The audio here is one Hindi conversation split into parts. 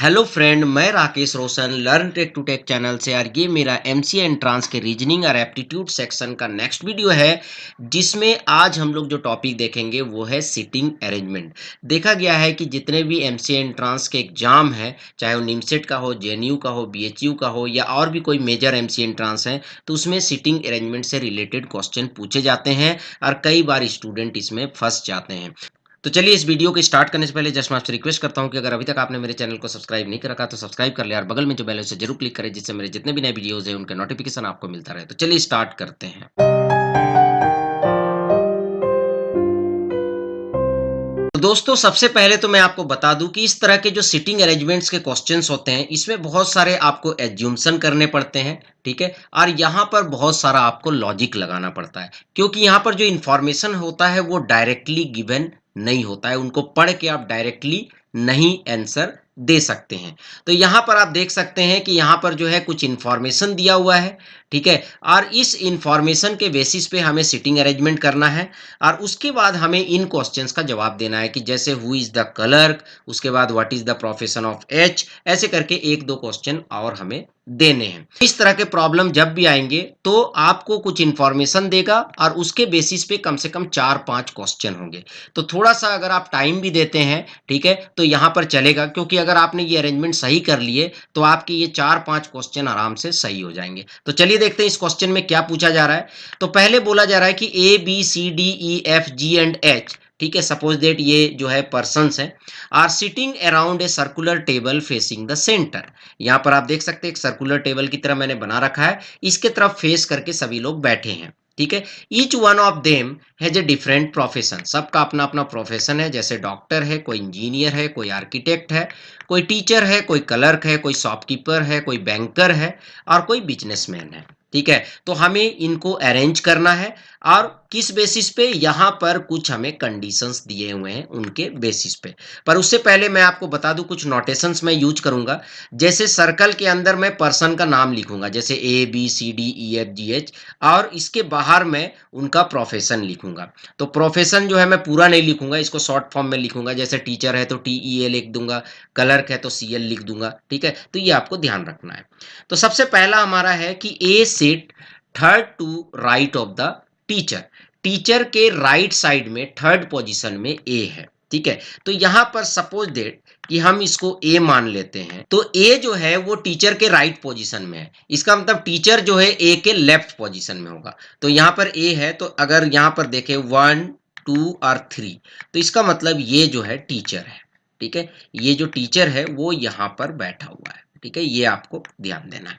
हेलो फ्रेंड, मैं Rakesh Roshan learn tech to tech channel से। यार ये मेरा एमसीए एंट्रांस के रीजनिंग और एप्टीट्यूड सेक्शन का नेक्स्ट वीडियो है, जिसमें आज हम लोग जो टॉपिक देखेंगे वो है सिटिंग अरेंजमेंट। देखा गया है कि जितने भी एमसीए एंट्रांस के एग्जाम हैं, चाहे वो निमसेट का हो, जेएनयू का हो, बीएचयू का हो या और भी कोई मेजर एमसीए एंट्रांस है, तो उसमें सिटिंग अरेंजमेंट से रिलेटेड क्वेश्चन पूछे जाते हैं और कई बार स्टूडेंट इसमें फंस जाते हैं। तो चलिए इस वीडियो को स्टार्ट करने से पहले जस्ट मैं आपसे रिक्वेस्ट करता हूं कि अगर अभी तक आपने मेरे चैनल को सब्सक्राइब नहीं कर रखा तो सब्सक्राइब कर ले और बगल में जो बेल है उसे जरूर क्लिक करें, जिससे मेरे जितने भी नए वीडियोस हैं उनका नोटिफिकेशन आपको मिलता रहे। तो चलिए स्टार्ट करते हैं। तो दोस्तों, सबसे पहले तो मैं आपको बता दूं कि इस तरह के जो सिटिंग अरेंजमेंट्स के क्वेश्चंस होते हैं, इसमें बहुत सारे आपको एज्यूम्शन करने पड़ते हैं। ठीक है, और यहाँ पर बहुत सारा आपको लॉजिक लगाना पड़ता है, क्योंकि यहाँ पर जो इंफॉर्मेशन होता है वो डायरेक्टली गिवन नहीं होता है। उनको पढ़ के आप डायरेक्टली नहीं आंसर दे सकते हैं। तो यहाँ पर आप देख सकते हैं कि यहाँ पर जो है कुछ इंफॉर्मेशन दिया हुआ है। ठीक है, और इस इंफॉर्मेशन के बेसिस पे हमें सिटिंग अरेंजमेंट करना है और उसके बाद हमें इन क्वेश्चंस का जवाब देना है कि जैसे हु इज द क्लर्क, उसके बाद what is the profession of H, ऐसे करके एक दो क्वेश्चन और हमें देने हैं। इस तरह के प्रॉब्लम जब भी आएंगे तो आपको कुछ इंफॉर्मेशन देगा और उसके बेसिस पे कम से कम 4-5 क्वेश्चन होंगे। तो थोड़ा सा अगर आप टाइम भी देते हैं, ठीक है, तो यहाँ पर चलेगा, क्योंकि अगर आपने ये अरेंजमेंट सही कर लिए तो आपके ये 4-5 क्वेश्चन आराम से सही हो जाएंगे। तो चलिए देखते हैं इस क्वेश्चन में क्या पूछा जा रहा है। तो पहले बोला जा रहा है कि A B C D E F G and H, ठीक है, सपोज दैट ये जो है पर्सन्स हैं, are sitting around a circular table facing the centre. यहाँ पर आप देख सकते हैं एक सर्कुलर टेबल की तरह मैंने बना रखा है, इसके तरफ फेस करके सभी लोग बैठे हैं। ठीक है, each one of them has a different profession. सबका अपना अपना प्रोफेशन है, जैसे डॉक्टर है, कोई इंजीनियर है, कोई आर्किटेक्ट है, कोई टीचर है, कोई क्लर्क है, कोई शॉपकीपर है, कोई बैंकर है और कोई बिजनेसमैन है। ठीक है, तो हमें इनको अरेंज करना है और किस बेसिस पे, यहाँ पर कुछ हमें कंडीशंस दिए हुए हैं उनके बेसिस पे। पर उससे पहले मैं आपको बता दूं कुछ नोटेशंस मैं यूज करूंगा। जैसे सर्कल के अंदर मैं पर्सन का नाम लिखूंगा, जैसे A B C D E F G H, और इसके बाहर मैं उनका प्रोफेशन लिखूंगा। तो प्रोफेशन जो है मैं पूरा नहीं लिखूंगा, इसको शॉर्ट फॉर्म में लिखूंगा। जैसे टीचर है तो टी ई ए लिख दूंगा, क्लर्क है तो सी एल लिख दूंगा। ठीक है, तो ये आपको ध्यान रखना है। तो सबसे पहला हमारा है कि A sit third to right of the teacher. Teacher के राइट साइड में थर्ड पोजीशन में ए है। ठीक है, तो यहां पर सपोज दैट कि हम इसको ए मान लेते हैं, तो ए जो है वो टीचर के राइट पोजीशन में है। इसका मतलब टीचर जो है ए के लेफ्ट पोजीशन में होगा। तो यहां पर ए है, तो अगर यहां पर देखें 1 2 और 3, तो इसका मतलब ये जो है टीचर है। ठीक है, ये जो टीचर है वो यहां पर बैठा हुआ है। ठीक है, ये आपको ध्यान देना है।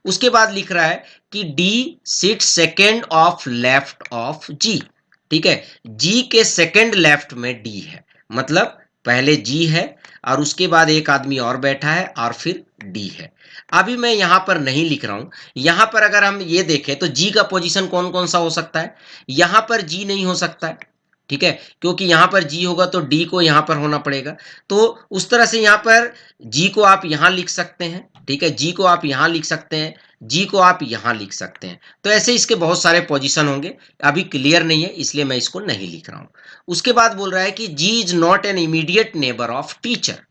उसके बाद लिख रहा है कि D sit second of left of G. ठीक है, जी के सेकेंड लेफ्ट में डी है, मतलब पहले जी है और उसके बाद एक आदमी और बैठा है और फिर डी है। अभी मैं यहां पर नहीं लिख रहा हूं। यहां पर अगर हम ये देखें तो जी का पोजीशन कौन कौन सा हो सकता है। यहां पर जी नहीं हो सकता है, ठीक है, क्योंकि यहां पर जी होगा तो डी को यहां पर होना पड़ेगा। तो उस तरह से यहां पर जी को आप यहां लिख सकते हैं। ठीक है, जी को आप यहां लिख सकते हैं, जी को आप यहां लिख सकते हैं। तो ऐसे इसके बहुत सारे पोजीशन होंगे, अभी क्लियर नहीं है इसलिए मैं इसको नहीं लिख रहा हूं। उसके बाद बोल रहा है कि G is not an immediate neighbour of teacher.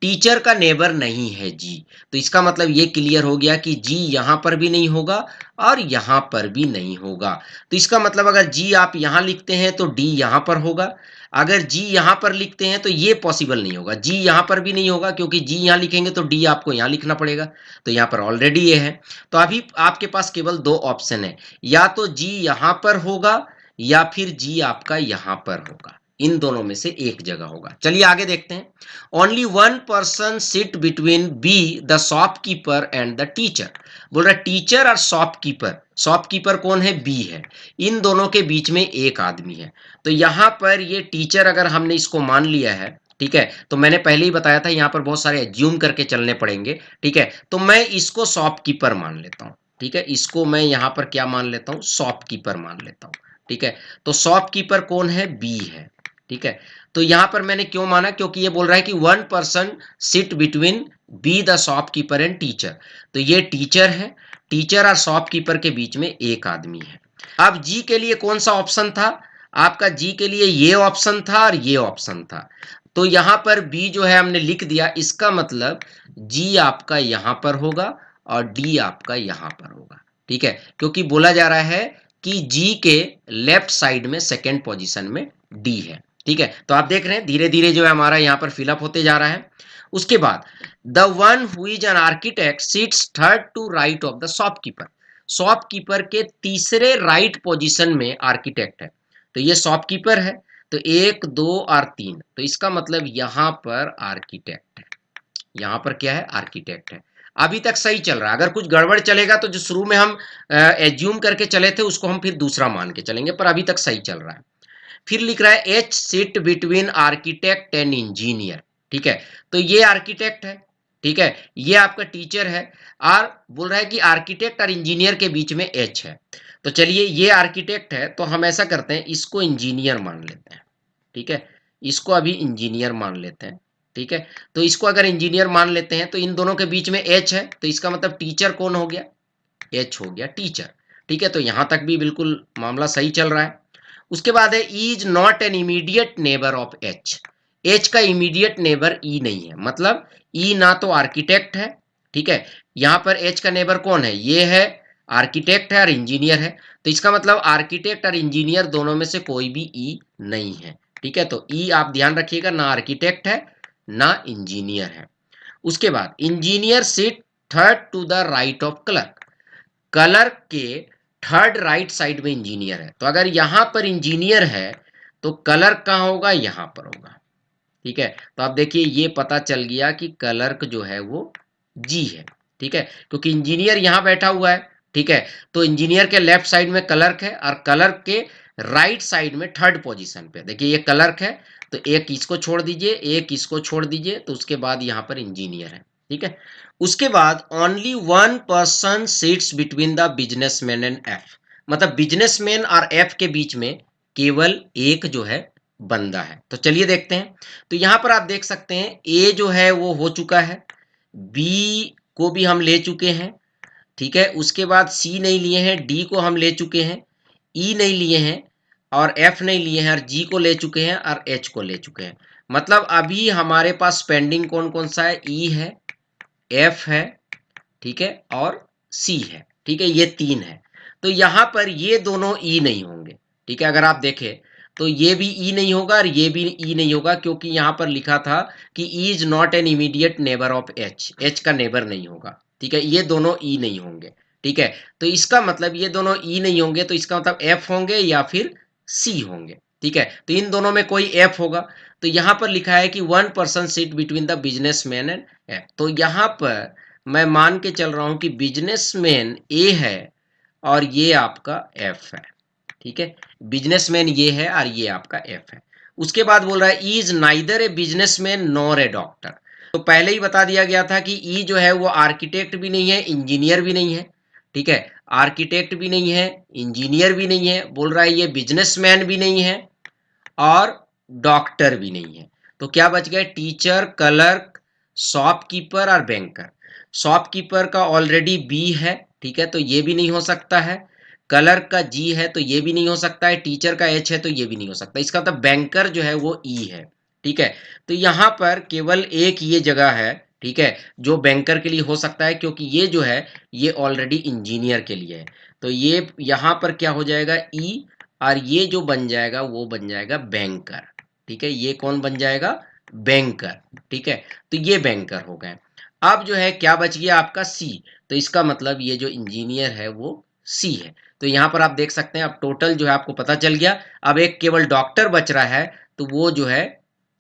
Teacher का नेबर नहीं है जी। तो इसका मतलब ये क्लियर हो गया कि जी यहां पर भी नहीं होगा और यहां पर भी नहीं होगा। तो इसका मतलब अगर जी आप यहां लिखते हैं तो डी यहां पर होगा। अगर जी यहां पर लिखते हैं तो ये पॉसिबल नहीं होगा, जी यहां पर भी नहीं होगा, क्योंकि जी यहां लिखेंगे तो डी आपको यहां लिखना पड़ेगा। तो यहां पर ऑलरेडी ये है। तो अभी आपके पास केवल दो ऑप्शन है, या तो जी यहां पर होगा या फिर जी आपका यहां पर होगा। इन दोनों में से एक जगह होगा। चलिए आगे देखते हैं। Only one person sit between be the shopkeeper and the teacher. बोल रहा टीचर और शॉपकीपर, शॉपकीपर कौन है, बी है, इन दोनों के बीच में एक आदमी है। तो यहां पर ये टीचर अगर हमने इसको मान लिया है, ठीक है, तो मैंने पहले ही बताया था यहां पर बहुत सारे एज्यूम करके चलने पड़ेंगे। ठीक है, तो मैं इसको शॉपकीपर मान लेता हूं। ठीक है, इसको मैं यहां पर क्या मान लेता हूं, शॉपकीपर मान लेता हूं। ठीक है, तो शॉपकीपर कौन है, बी है। ठीक है, तो यहां पर मैंने क्यों माना, क्योंकि ये बोल रहा है कि one person sit between be the shopkeeper and teacher. तो ये टीचर है, टीचर और शॉपकीपर के बीच में एक आदमी है। अब जी के लिए कौन सा ऑप्शन था, आपका जी के लिए ये ऑप्शन था और ये ऑप्शन था। तो यहाँ पर बी जो है हमने लिख दिया, इसका मतलब जी आपका यहाँ पर होगा और डी आपका यहाँ पर होगा, ठीक है, क्योंकि बोला जा रहा है कि जी के लेफ्ट साइड में सेकेंड पोजीशन में डी है, ठीक है। तो आप देख रहे हैं धीरे धीरे जो है हमारा यहाँ पर फिलअप होते जा रहा है। उसके बाद the one who is an architect sits third to right of the shopkeeper. Shopkeeper के तीसरे राइट पोजीशन में आर्किटेक्ट है, तो ये शॉपकीपर है, तो एक दो और तीन, तो इसका मतलब यहां पर आर्किटेक्ट है, यहां पर क्या है, आर्किटेक्ट है। अभी तक सही चल रहा है, अगर कुछ गड़बड़ चलेगा तो जो शुरू में हम एज्यूम करके चले थे उसको हम फिर दूसरा मान के चलेंगे, पर अभी तक सही चल रहा है। फिर लिख रहा है H sit between architect and engineer, ठीक है, तो ये आर्किटेक्ट है, ठीक है, ये आपका टीचर है, और बोल रहा है कि आर्किटेक्ट और इंजीनियर के बीच में एच है। तो चलिए ये आर्किटेक्ट है, तो हम ऐसा करते हैं इसको इंजीनियर मान लेते हैं, ठीक है, इसको अभी इंजीनियर मान लेते हैं, ठीक है। तो इसको अगर इंजीनियर मान लेते हैं तो इन दोनों के बीच में एच है, तो इसका मतलब टीचर कौन हो गया, एच हो गया टीचर, ठीक है। तो यहां तक भी बिल्कुल मामला सही चल रहा है। उसके बाद है is not an immediate neighbour of H. H का इमीडिएट नेबर ई नहीं है, मतलब ई ना तो आर्किटेक्ट है, ठीक है, यहां पर एच का नेबर कौन है, ये है, आर्किटेक्ट है और इंजीनियर है, तो इसका मतलब आर्किटेक्ट और इंजीनियर दोनों में से कोई भी ई नहीं है, ठीक है। तो ई आप ध्यान रखिएगा, ना आर्किटेक्ट है ना इंजीनियर है। उसके बाद engineer sit third to the right of clerk. Clerk के थर्ड राइट साइड में इंजीनियर है, तो अगर यहां पर इंजीनियर है तो क्लर्क कहां होगा, यहां पर होगा, ठीक है। तो आप देखिए ये पता चल गया कि क्लर्क जो है वो जी है, ठीक है, क्योंकि इंजीनियर यहां बैठा हुआ है, ठीक है। तो इंजीनियर के लेफ्ट साइड में क्लर्क है और क्लर्क के राइट साइड में थर्ड पोजीशन पे देखिए ये क्लर्क है, तो एक इसको छोड़ दीजिए, एक इसको छोड़ दीजिए, तो उसके बाद यहां पर इंजीनियर है, ठीक है। उसके बाद only one person seats between the businessman and F, मतलब बिजनेसमैन और एफ के बीच में केवल एक जो है बंदा है। तो चलिए देखते हैं। तो यहां पर आप देख सकते हैं ए जो है वो हो चुका है, बी को भी हम ले चुके हैं, ठीक है। उसके बाद सी नहीं लिए हैं, डी को हम ले चुके हैं, ई नहीं लिए हैं और एफ नहीं लिए हैं और जी को ले चुके हैं और एच को ले चुके हैं। मतलब अभी हमारे पास पेंडिंग कौन कौन सा है, ई है, एफ है, ठीक है, और सी है, ठीक है, ये तीन है। तो यहां पर ये दोनों ई नहीं होंगे, ठीक है, अगर आप देखें तो ये भी ई नहीं होगा और ये भी ई नहीं होगा, क्योंकि यहां पर लिखा था कि E is not an immediate neighbour of H, H का नेबर नहीं होगा, ठीक है, ये दोनों ई नहीं होंगे, ठीक है। तो इसका मतलब ये दोनों ई नहीं होंगे, तो इसका मतलब एफ होंगे या फिर सी होंगे, ठीक है। तो इन दोनों में कोई एफ होगा। तो यहां पर लिखा है कि one person seat between the businessman and F, तो यहां पर मैं मान के चल रहा हूं कि बिजनेसमैन ए है और ये आपका एफ है, ठीक है, बिजनेसमैन ये है और ये आपका एफ है। उसके बाद बोल रहा है is neither a businessman nor a doctor. तो पहले ही बता दिया गया था कि ई जो है वो आर्किटेक्ट भी नहीं है, इंजीनियर भी नहीं है, ठीक है, आर्किटेक्ट भी नहीं है, इंजीनियर भी नहीं है, बोल रहा है ये बिजनेसमैन भी नहीं है और डॉक्टर भी नहीं है। तो क्या बच गए, टीचर, क्लर्क, शॉपकीपर और बैंकर। शॉपकीपर का ऑलरेडी बी है, ठीक है, तो ये भी नहीं हो सकता है। क्लर्क का जी है तो ये भी नहीं हो सकता है, टीचर का एच है तो ये भी नहीं हो सकता। इसका मतलब बैंकर जो है वो ई है, ठीक है। तो यहाँ पर केवल एक ये जगह है, ठीक है, जो बैंकर के लिए हो सकता है, क्योंकि ये जो है ये ऑलरेडी इंजीनियर के लिए है। तो ये यहाँ पर क्या हो जाएगा, ई, और ये जो बन जाएगा वो बन जाएगा बैंकर, ठीक है, ये कौन बन जाएगा, बैंकर, ठीक है। तो ये बैंकर हो गए। अब जो है क्या बच गया आपका सी, तो इसका मतलब ये जो इंजीनियर है वो सी है। तो यहां पर आप देख सकते हैं अब टोटल जो है आपको पता चल गया। अब एक केवल डॉक्टर बच रहा है, तो वो जो है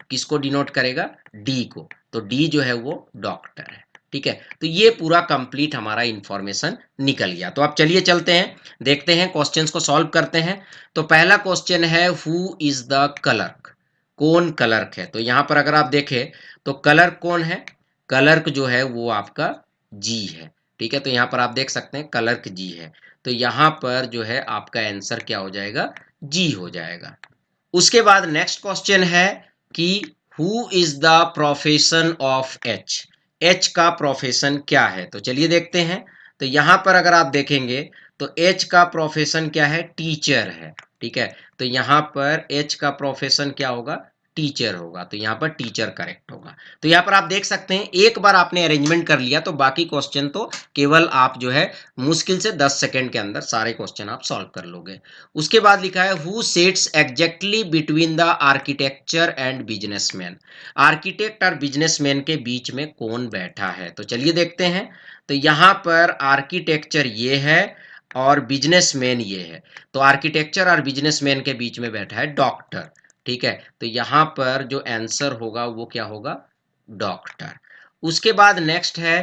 किसको डिनोट करेगा, डी को, तो डी जो है वो डॉक्टर है, ठीक है। तो ये पूरा कंप्लीट हमारा इंफॉर्मेशन निकल गया। तो अब चलिए चलते हैं, देखते हैं क्वेश्चंस को सॉल्व करते हैं। तो पहला क्वेश्चन है हु इज द क्लर्क, कौन क्लर्क है। तो यहां पर अगर आप देखें तो क्लर्क कौन है, क्लर्क जो है वो आपका जी है, ठीक है। तो यहां पर आप देख सकते हैं क्लर्क जी है, तो यहां पर जो है आपका आंसर क्या हो जाएगा, जी हो जाएगा। उसके बाद नेक्स्ट क्वेश्चन है कि who is the profession of H, H का प्रोफेशन क्या है। तो चलिए देखते हैं। तो यहां पर अगर आप देखेंगे तो एच का प्रोफेशन क्या है, टीचर है, ठीक है। तो यहां पर एच का प्रोफेशन क्या होगा, टीचर होगा, तो यहाँ पर टीचर करेक्ट होगा। तो यहाँ पर आप देख सकते हैं एक बार आपने अरेंजमेंट कर लिया तो बाकी क्वेश्चन तो केवल आप जो है मुश्किल से 10 सेकंड के अंदर सारे क्वेश्चन आप सॉल्व कर लोगे। उसके बाद लिखा है who seats exactly between the architecture and businessman. Architect और बिजनेसमैन के बीच में कौन बैठा है, तो चलिए देखते हैं। तो यहाँ पर आर्किटेक्चर ये है और बिजनेसमैन ये है। तो आर्किटेक्चर और बिजनेसमैन के बीच में बैठा है डॉक्टर, ठीक है। तो यहाँ पर जो आंसर होगा वो क्या होगा, डॉक्टर। उसके बाद नेक्स्ट है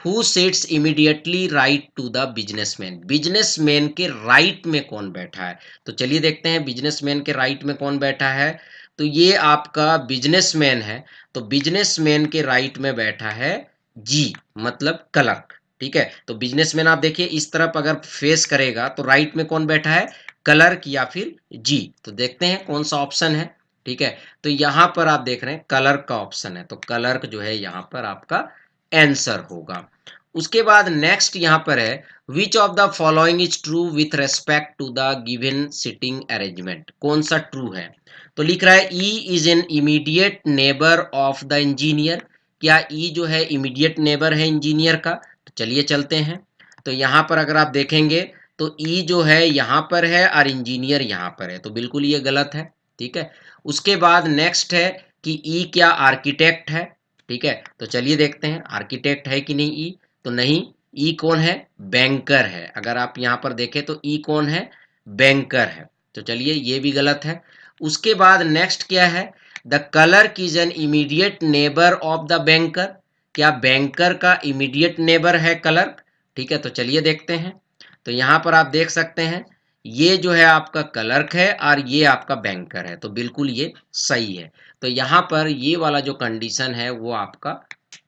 who sits immediately right to the businessman. Businessman के राइट में कौन बैठा है, तो चलिए देखते हैं बिजनेसमैन के राइट में कौन बैठा है। तो ये आपका बिजनेसमैन है, तो बिजनेसमैन के राइट में बैठा है जी, मतलब क्लर्क, ठीक है। तो बिजनेसमैन आप देखिए इस तरफ अगर फेस करेगा तो राइट में कौन बैठा है, क्लर्क या फिर जी। तो देखते हैं कौन सा ऑप्शन है, ठीक है। तो यहां पर आप देख रहे हैं क्लर्क का ऑप्शन है, तो क्लर्क जो है यहां पर आपका आंसर होगा। उसके बाद नेक्स्ट यहां पर है which of the following is true with respect to the given sitting arrangement. कौन सा ट्रू है, तो लिख रहा है E is an immediate neighbour of the engineer. क्या ई जो है इमीडिएट नेबर है इंजीनियर का, तो चलिए चलते हैं। तो यहाँ पर अगर आप देखेंगे तो ई जो है यहाँ पर है और इंजीनियर यहाँ पर है, तो बिल्कुल ये गलत है, ठीक है। उसके बाद नेक्स्ट है कि ई क्या आर्किटेक्ट है, ठीक है। तो चलिए देखते हैं आर्किटेक्ट है कि नहीं ई, तो नहीं। ई कौन है, बैंकर है। अगर आप यहाँ पर देखें तो ई कौन है, बैंकर है, तो चलिए ये भी गलत है। उसके बाद नेक्स्ट क्या है, the clerk is an immediate neighbour of the banker. क्या बैंकर का इमीडिएट नेबर है क्लर्क, ठीक है। तो चलिए देखते हैं। तो यहाँ पर आप देख सकते हैं ये जो है आपका क्लर्क है और ये आपका बैंकर है, तो बिल्कुल ये सही है। तो यहाँ पर ये वाला जो कंडीशन है वो आपका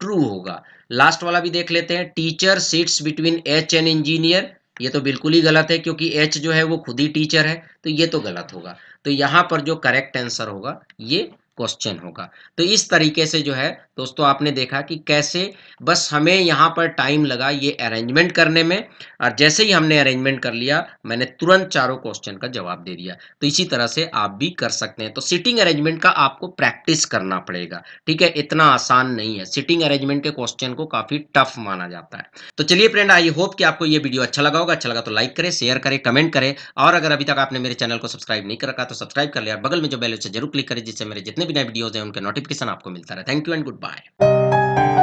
ट्रू होगा। लास्ट वाला भी देख लेते हैं, teacher sits between H and engineer. ये तो बिल्कुल ही गलत है क्योंकि एच जो है वो खुद ही टीचर है, तो ये तो गलत होगा। तो यहाँ पर जो करेक्ट आंसर होगा ये क्वेश्चन होगा। तो इस तरीके से जो है दोस्तों आपने देखा कि कैसे बस हमें यहाँ पर टाइम लगा ये अरेंजमेंट करने में, और जैसे ही हमने अरेंजमेंट कर लिया मैंने तुरंत चारों क्वेश्चन का जवाब दे दिया। तो इसी तरह से आप भी कर सकते हैं। तो सिटिंग अरेंजमेंट का आपको प्रैक्टिस करना पड़ेगा, ठीक है, इतना आसान नहीं है। सिटिंग अरेंजमेंट के क्वेश्चन को काफी टफ माना जाता है। तो चलिए फ्रेंड, आई होप कि आपको ये वीडियो अच्छा लगा होगा। अच्छा लगा तो लाइक करें, शेयर करें, कमेंट करें, और अगर अभी तक आपने मेरे चैनल को सब्सक्राइब नहीं कर रखा तो सब्सक्राइब कर लिया, बगल में जो बेल है उसे जरूर क्लिक करें जिससे मेरे जितने भी नए वीडियोस हैं उनके नोटिफिकेशन आपको मिलता रहे। Thank you and good bye.